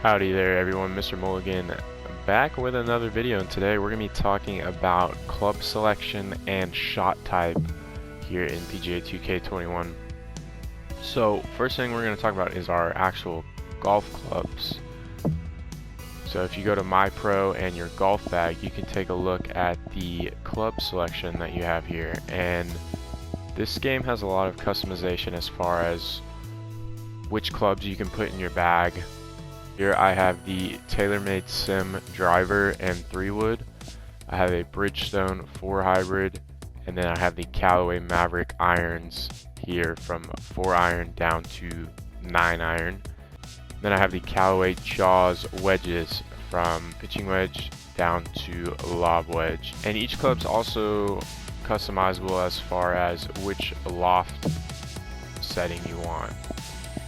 Howdy there everyone, Mr. Mulligan back with another video, and today we're going to be talking about club selection and shot type here in PGA 2K21. So first thing we're going to talk about is our actual golf clubs. So if you go to My Pro and your golf bag, you can take a look at the club selection that you have here, and this game has a lot of customization as far as which clubs you can put in your bag. Here I have the TaylorMade Sim driver and 3-wood. I have a Bridgestone 4 hybrid, and then I have the Callaway Maverick irons here from 4 iron down to 9 iron. Then I have the Callaway Jaws wedges from pitching wedge down to lob wedge. And each club's also customizable as far as which loft setting you want.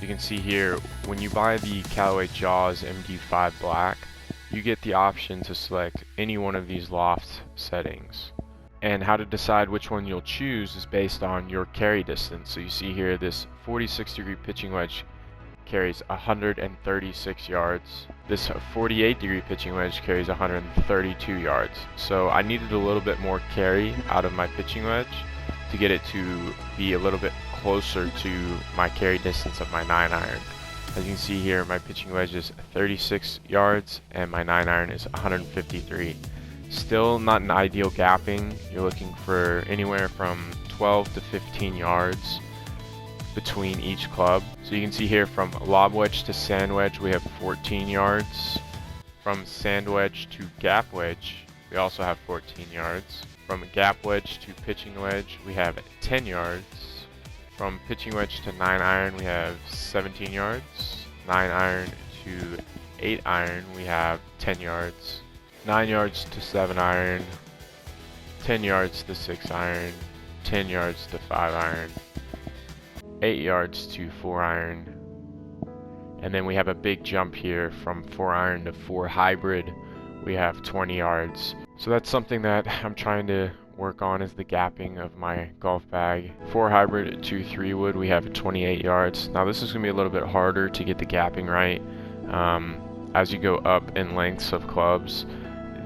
You can see here, when you buy the Callaway Jaws MD5 Black, you get the option to select any one of these loft settings. And how to decide which one you'll choose is based on your carry distance. So you see here, this 46-degree pitching wedge carries 136 yards. This 48-degree pitching wedge carries 132 yards. So I needed a little bit more carry out of my pitching wedge to get it to be a little bit closer to my carry distance of my 9 iron. As you can see here, my pitching wedge is 36 yards and my 9 iron is 153. Still not an ideal gapping. You're looking for anywhere from 12 to 15 yards between each club. So you can see here, from lob wedge to sand wedge we have 14 yards. From sand wedge to gap wedge we also have 14 yards. From gap wedge to pitching wedge we have 10 yards. From pitching wedge to 9 iron we have 17 yards. 9 iron to 8 iron we have 10 yards. 9 yards to 7 iron. 10 yards to 6 iron. 10 yards to 5 iron. 8 yards to 4 iron. And then we have a big jump here from 4 iron to 4 hybrid. We have 20 yards. So that's something that I'm trying to work on, is the gapping of my golf bag. 4 hybrid to 3-wood we have 28 yards. Now this is going to be a little bit harder to get the gapping right. As you go up in lengths of clubs,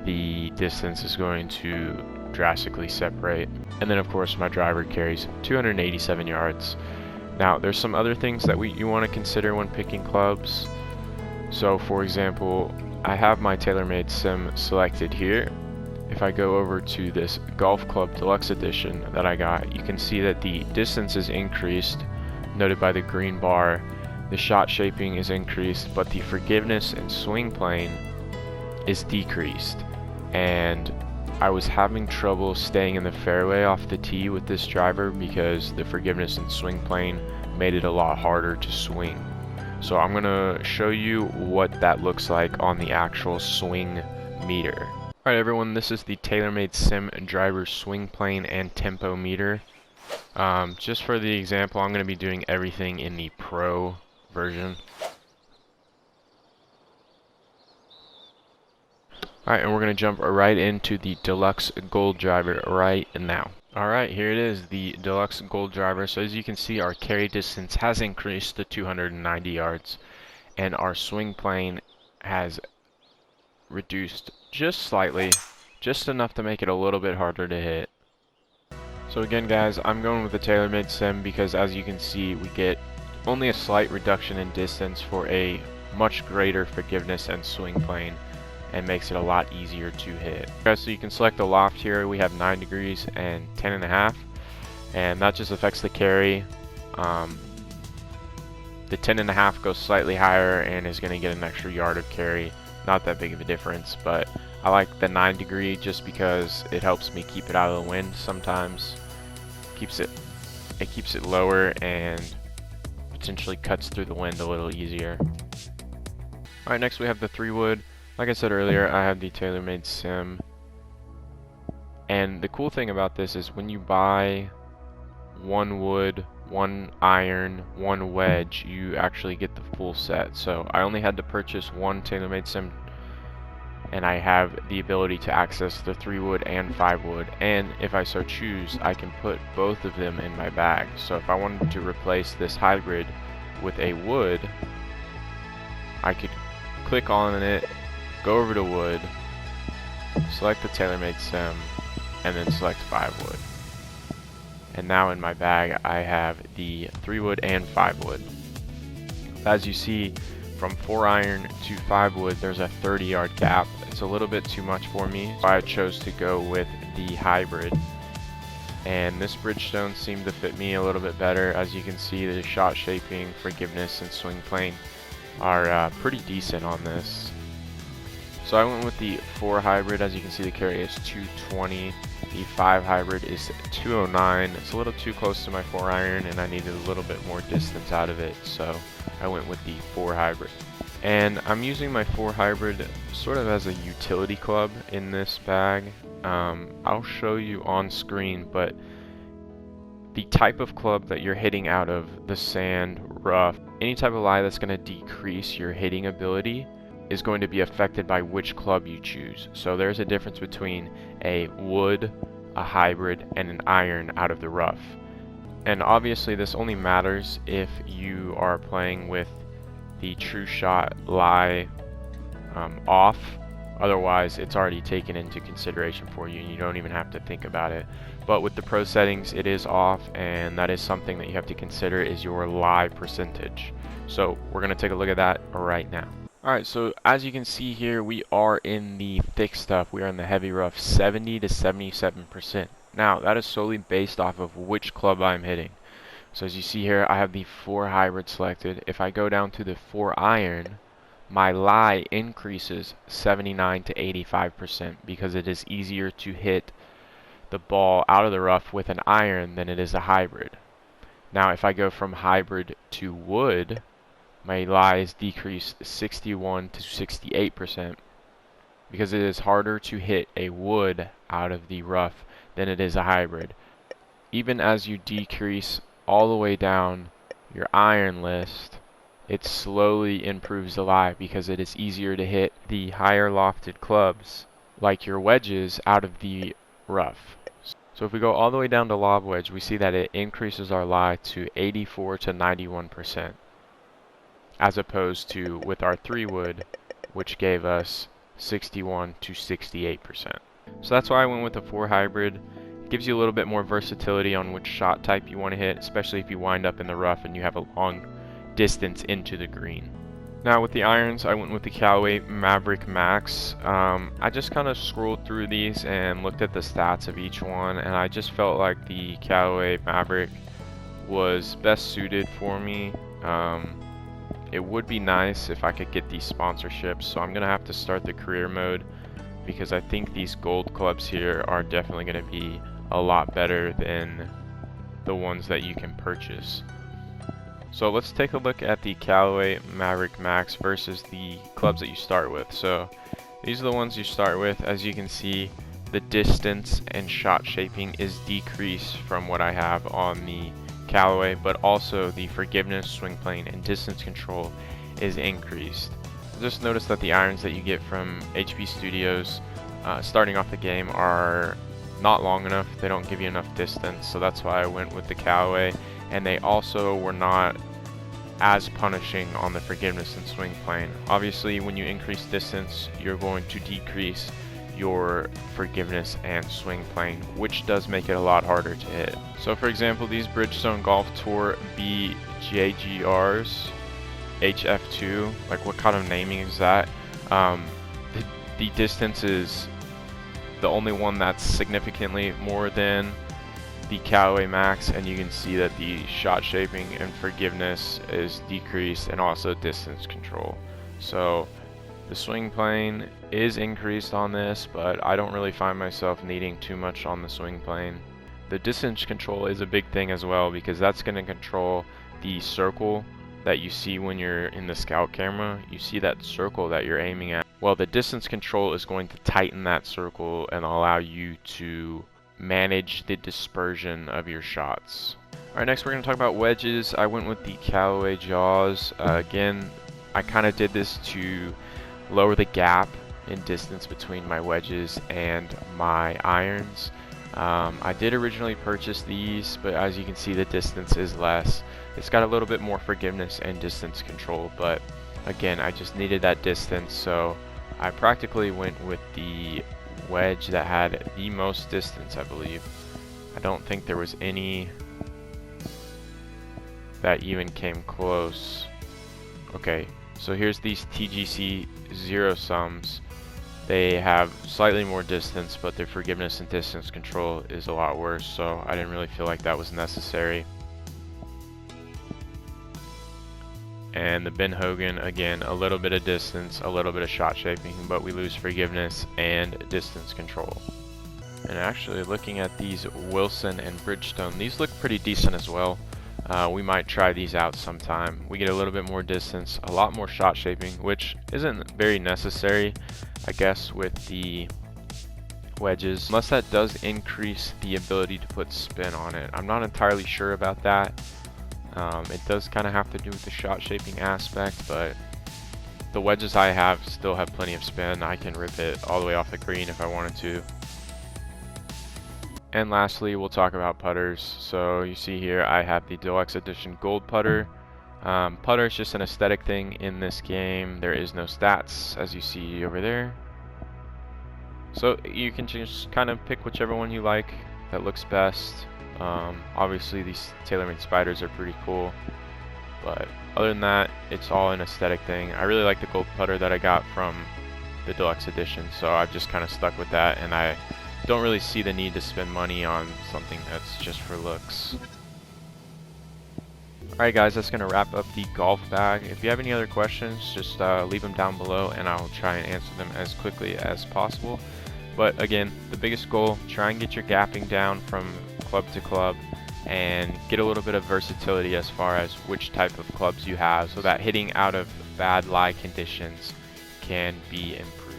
the distance is going to drastically separate. And then of course my driver carries 287 yards. Now there's some other things that you want to consider when picking clubs. So for example, I have my TaylorMade Sim selected here. If I go over to this Golf Club Deluxe Edition that I got, you can see that the distance is increased, noted by the green bar. The shot shaping is increased, but the forgiveness and swing plane is decreased. And I was having trouble staying in the fairway off the tee with this driver because the forgiveness and swing plane made it a lot harder to swing. So I'm going to show you what that looks like on the actual swing meter. Alright everyone, this is the TaylorMade Sim driver swing plane and tempo meter. Just for the example, I'm going to be doing everything in the Pro version. Alright, and we're going to jump right into the Deluxe Gold driver right now. Alright, here it is, the Deluxe Gold driver. So as you can see, our carry distance has increased to 290 yards, and our swing plane has reduced just slightly, just enough to make it a little bit harder to hit. So again guys, I'm going with the TaylorMade Sim because as you can see, we get only a slight reduction in distance for a much greater forgiveness and swing plane, and makes it a lot easier to hit. Okay, so you can select the loft here. We have 9 degrees and 10.5, and that just affects the carry. The 10.5 goes slightly higher and is going to get an extra yard of carry. Not that big of a difference, but I like the 9 degree just because it helps me keep it out of the wind sometimes. It keeps it lower and potentially cuts through the wind a little easier. Alright, next we have the 3-wood. Like I said earlier, I have the TaylorMade Sim. And the cool thing about this is when you buy 1 wood, 1 iron, 1 wedge, you actually get the full set. So I only had to purchase 1 TaylorMade Sim, and I have the ability to access the 3-wood and 5-wood. And if I so choose, I can put both of them in my bag. So if I wanted to replace this hybrid with a wood, I could click on it, go over to wood, select the TaylorMade stem, and then select 5 wood. And now in my bag I have the 3 wood and 5 wood. As you see, from 4 iron to 5 wood there's a 30-yard gap. It's a little bit too much for me, so I chose to go with the hybrid. And this Bridgestone seemed to fit me a little bit better. As you can see, the shot shaping, forgiveness, and swing plane are pretty decent on this. So I went with the 4 hybrid. As you can see, the carry is 220. The 5 hybrid is 209. It's a little too close to my 4 iron and I needed a little bit more distance out of it, so I went with the 4 hybrid. And I'm using my 4 hybrid sort of as a utility club in this bag. I'll show you on screen, but the type of club that you're hitting out of, the sand, rough, any type of lie that's going to decrease your hitting ability is going to be affected by which club you choose. So there's a difference between a wood, a hybrid, and an iron out of the rough. And obviously this only matters if you are playing with the true shot lie off. Otherwise it's already taken into consideration for you and you don't even have to think about it. But with the pro settings it is off, and that is something that you have to consider is your lie percentage. So we're going to take a look at that right now. Alright, so as you can see here, we are in the thick stuff. We are in the heavy rough, 70 to 77%. Now that is solely based off of which club I'm hitting. So as you see here, I have the 4 hybrid selected. If I go down to the 4 iron, my lie increases 79 to 85% because it is easier to hit the ball out of the rough with an iron than it is a hybrid. Now if I go from hybrid to wood, my lie is decreased 61 to 68% because it is harder to hit a wood out of the rough than it is a hybrid. Even as you decrease all the way down your iron list, it slowly improves the lie because it is easier to hit the higher lofted clubs like your wedges out of the rough. So if we go all the way down to lob wedge, we see that it increases our lie to 84 to 91%, as opposed to with our 3 wood, which gave us 61 to 68%. So that's why I went with the 4 hybrid. It gives you a little bit more versatility on which shot type you want to hit, especially if you wind up in the rough and you have a long distance into the green. Now with the irons, I went with the Callaway Maverick Max. I just kind of scrolled through these and looked at the stats of each one, and I just felt like the Callaway Maverick was best suited for me. It would be nice if I could get these sponsorships, so I'm gonna have to start the career mode because I think these gold clubs here are definitely gonna be a lot better than the ones that you can purchase. So let's take a look at the Callaway Maverick Max versus the clubs that you start with. So these are the ones you start with. As you can see, the distance and shot shaping is decreased from what I have on the Callaway, but also the forgiveness, swing plane, and distance control is increased. Just notice that the irons that you get from HP Studios starting off the game are not long enough. They don't give you enough distance, so that's why I went with the Callaway. And they also were not as punishing on the forgiveness and swing plane. Obviously when you increase distance, you're going to decrease your forgiveness and swing plane, which does make it a lot harder to hit. So for example, these Bridgestone Golf Tour BJGRs HF2, like what kind of naming is that? The distance is the only one that's significantly more than the Callaway Max, and you can see that the shot shaping and forgiveness is decreased, and also distance control. So the swing plane is increased on this, but I don't really find myself needing too much on the swing plane. The distance control is a big thing as well, because that's going to control the circle that you see when you're in the scout camera. You see that circle that you're aiming at. Well, the distance control is going to tighten that circle and allow you to manage the dispersion of your shots. Alright, next we're going to talk about wedges. I went with the Callaway Jaws. Again, I kind of did this to lower the gap in distance between my wedges and my irons. I did originally purchase these, but as you can see, the distance is less. It's got a little bit more forgiveness and distance control, but Again, I just needed that distance, so I practically went with the wedge that had the most distance, I believe. I don't think there was any that even came close. Okay, so here's these TGC zero sums. They have slightly more distance, but their forgiveness and distance control is a lot worse, so I didn't really feel like that was necessary. And the Ben Hogan, again, a little bit of distance, a little bit of shot shaping, but we lose forgiveness and distance control. And actually, looking at these Wilson and Bridgestone, these look pretty decent as well. We might try these out sometime. We get a little bit more distance, a lot more shot shaping, which isn't very necessary, I guess, with the wedges, unless that does increase the ability to put spin on it. I'm not entirely sure about that. It does kind of have to do with the shot shaping aspect, but the wedges I have still have plenty of spin. I can rip it all the way off the green if I wanted to. And lastly, we'll talk about putters. So you see here I have the Deluxe Edition Gold putter. Putter is just an aesthetic thing in this game. There is no stats, as you see over there. So you can just kind of pick whichever one you like that looks best. Obviously these TaylorMade spiders are pretty cool, but other than that, it's all an aesthetic thing. I really like the gold putter that I got from the Deluxe Edition, so I've just kind of stuck with that, and I don't really see the need to spend money on something that's just for looks. Alright guys, that's going to wrap up the golf bag. If you have any other questions, just leave them down below and I'll try and answer them as quickly as possible. But again, the biggest goal, try and get your gapping down from club to club and get a little bit of versatility as far as which type of clubs you have, so that hitting out of bad lie conditions can be improved.